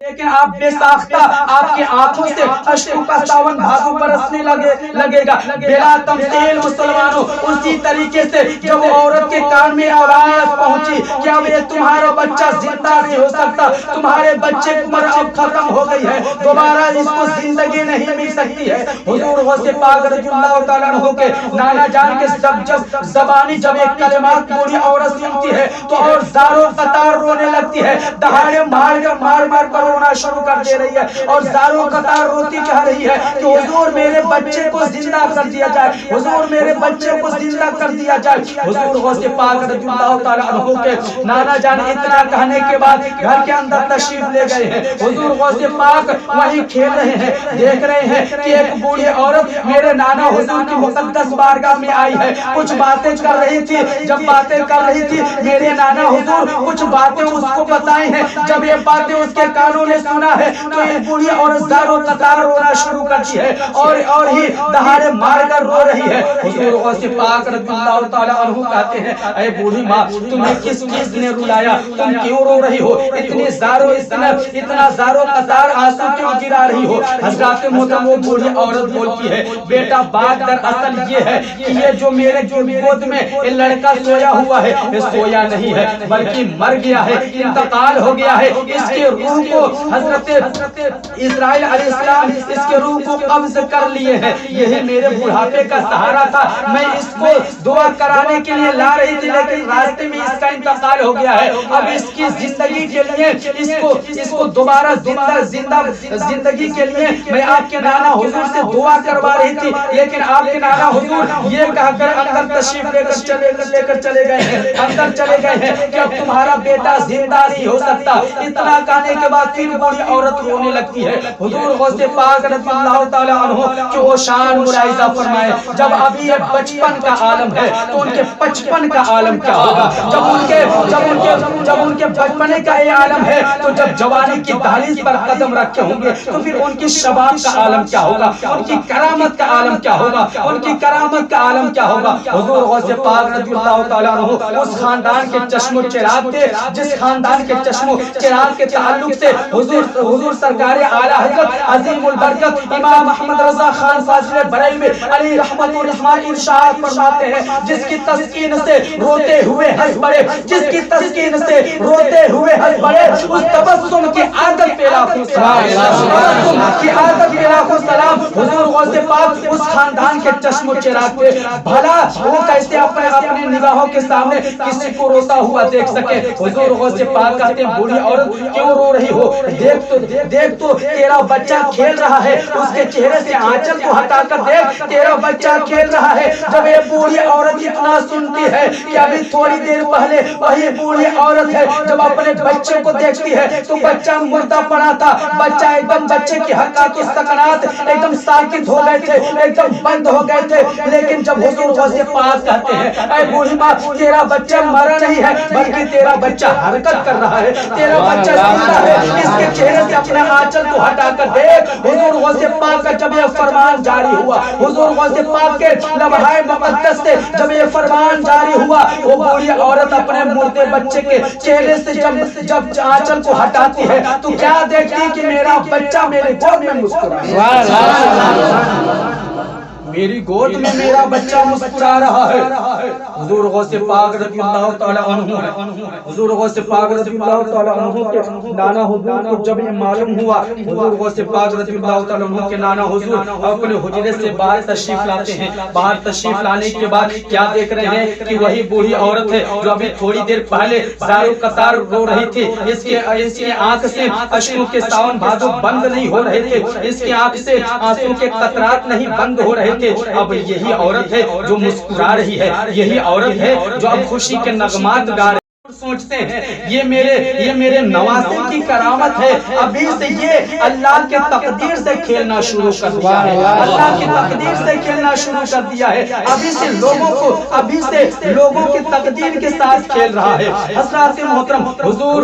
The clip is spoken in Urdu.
لیکن آپ بے ساختہ آپ کی آنکھوں سے اشکوں کا ساون بھاگو برسنے لگے گا. بلا تمثیل مسلمانوں اسی طریقے سے جب عورت کے کان میں آواز پہنچی کہ اب یہ تمہارا بچہ زندہ نہیں ہو سکتا, تمہارے بچے کی عمر اب ختم ہو گئی ہے, دوبارہ اس کو زندگی نہیں مل سکتی ہے. حضور غوث پاک رضی اللہ تعالیٰ عنہ کے نانا جان کے جب زبانی جب ایک کلمات بوڑھی عورت سنتی ہے تو اور زاروں قطار رونے لگتی ہے, دہاڑے مار کر رونا شروع کر دے رہی ہے اور زاروں قطار روتی کہہ رہی ہے کہ حضور میرے بچے کو زندہ کر دیا جائے, حضور میرے بچے کو زندہ کر دیا جائے. حضور غوث پاک رضی اللہ تعالیٰ عنہ کے نانا جان اتنا کہنے کے بعد گھر کے اندر تشریف لے گئے ہیں. حضور غوث پاک وہیں کھیل رہے ہیں, دیکھ رہے ہیں کہ ایک بوڑھی عورت میرے نانا حضور کی مقدس بارگاہ میں آئی ہے, کچھ باتیں کر رہی تھی. جب باتیں کر رہی تھی میرے نانا حضور کچھ باتیں اس کو بتائی ہیں, جب یہ باتیں اس کے کانوں نے سنا ہے تو یہ بوڑھی عورت زاروں قطار رونا شروع کرتی ہے اور ہی دہاڑے مار کر رو رہی ہے. حضور غوث پاک رضی اللہ تعالیٰ عنہ کہتے ہیں اے بوڑھی ماں تمہیں کس چیز نے رلایا, تم کیوں رو رہی ہو, اتنا زاروں قطار آنسو کیوں گرا رہی ہو. حضرات محترم وہ بوڑھی عورت بولتی ہے بیٹا بات دراصل یہ ہے کہ یہ جو میرے گود میں یہ لڑکا سویا ہوا ہے یہ سویا نہیں ہے بلکہ مر گیا ہے, انتقال ہو گیا ہے. اس کے روح کو حضرت اسرائیل علیہ السلام اس کے روح کو قبض کر لیے ہیں. یہی میرے بڑھاپے کا سہارا تھا, میں اس کو دعا کرانے کے لیے لا رہی تھی لیکن راستے میں اس کا انتقال ہو گیا ہے. اب اس کی زندگی کے لیے اس کو دوبارہ زندگی کے لیے میں آپ کے نانا حضور سے دعا کروا رہی تھی لیکن آپ کے نانا حضور یہ کہہ کر اندر تشریف لے کر چلے گئے ہیں, اندر چلے گئے ہیں کہ اب تمہارا بیٹا زندہ نہیں ہو سکتا. اتنا کہنے کے بعد پھر بوڑھی عورت رونے لگتی ہے. حضور غوث پاک رضی اللہ تعالیٰ عنہ کہ وہ شان ملاحظہ فرمائے جب ابھی یہ بچپن کا عالم ہے تو ان کے بچپن کا عالم کیا ہوگا, جب ان کے بچپنے کا یہ عالم ہے تو جب جوانی کی دہلیز پر قدم رکھے ہوں گے تو پھر ان کی شباب کا عالم کیا ہوگا, ان کی کرامت کا عالم کیا ہوگا, ان کی کرامت کا عالم کیا ہوگا. حضور غوث پاک رضی اللہ تعالیٰ عنہ اس خاندان کے چشم و چراغ تھے جس خاندان کے چشم و چراغ کے تعلق سے حضور سرکار اعلیٰ حضرت عظیم البرکت امام احمد رضا خان فاضل بریلوی علی رحمت الرحمن ارشاد فرماتے ہیں جس کی تسکین سے روتے ہوئے ہنس پڑے, جس کی تسکین سے روتے ہوئے ہنس پڑے, اس تبسم کی عادت پہ لاکھوں سلام. حضور غوث پاک اس خاندان کے چشم و چراغ پہ بھلا وہ کیسے اپنے نگاہوں کے سامنے کسی کو روتا ہوا دیکھ سکے. حضور غوث پاک کہتے ہیں بوڑھی عورت کیوں رو رہی ہو, دیکھ تو تیرا بچہ کھیل رہا ہے, اس کے چہرے سے آنچل کو ہٹا کر دیکھ تیرا بچہ کھیل رہا ہے. جب یہ بوڑھی عورت اتنا سنتی ہے کہ ابھی تھوڑی دیر پہلے وہی بوڑھی عورت ہے جب اپنے بچے کو دیکھتی ہے تو بچہ مردہ پڑا تھا, بچہ ایک دم بچے کی حرکات و سکنات ایک دم ساکت ہو گئے تھے, ایک دم بند ہو گئے تھے. لیکن جب حضور غوث پاک کہتے ہیں اے بوڑھی ماں تیرا بچہ مرا نہیں ہے بلکہ تیرا بچہ حرکت کر رہا ہے, تیرا بچہ زندہ ہے, اس کے چہرے سے اپنے آنچل کو ہٹا کر دیکھ. حضور غوث پاک کا جب یہ فرمان جاری ہوا, حضور غوث پاک کے لمحہ مقدس سے جب یہ فرمان جاری ہوا, وہ بوڑھی عورت اپنے مردے بچے کے چہرے سے جب آنچل کو ہٹاتی ہے تو کیا دیکھتی کہ میرا بچہ میرے گود میں مسکرا میری گود میں میرا بچہ مسکرا رہا ہے. حضور غوث پاک رضی اللہ تعالیٰ عنہ کے نانا حضور کو جب یہ معلوم ہوا, حضور غوث پاک رضی اللہ تعالیٰ عنہ کے نانا حضور اپنے حجرے سے باہر تشریف لاتے ہیں. باہر تشریف لانے کے بعد کیا دیکھ رہے ہیں کہ وہی بوڑھی عورت ہے جو ابھی تھوڑی دیر پہلے زاروں قطار رو رہی تھی. اس کی آنکھ سے اشکوں کے ساون بھادو بند نہیں ہو رہے تھے, اس کی آنکھ سے آنسو کے قطرات نہیں بند ہو رہے تھے. اب یہی عورت ہے جو مسکرا رہی ہے, یہی عورت ہے جو اب خوشی کے نغمات گا رہی ہے. سوچتے ہیں یہ میرے نواسے کی کرامت ہے, ابھی سے یہ اللہ کے تقدیر سے کھیلنا شروع کر دیا ہے, اللہ کی تقدیر سے کھیلنا شروع کر دیا ہے, ابھی سے لوگوں کی تقدیر کے ساتھ کھیل رہا ہے. حضرات محترم حضور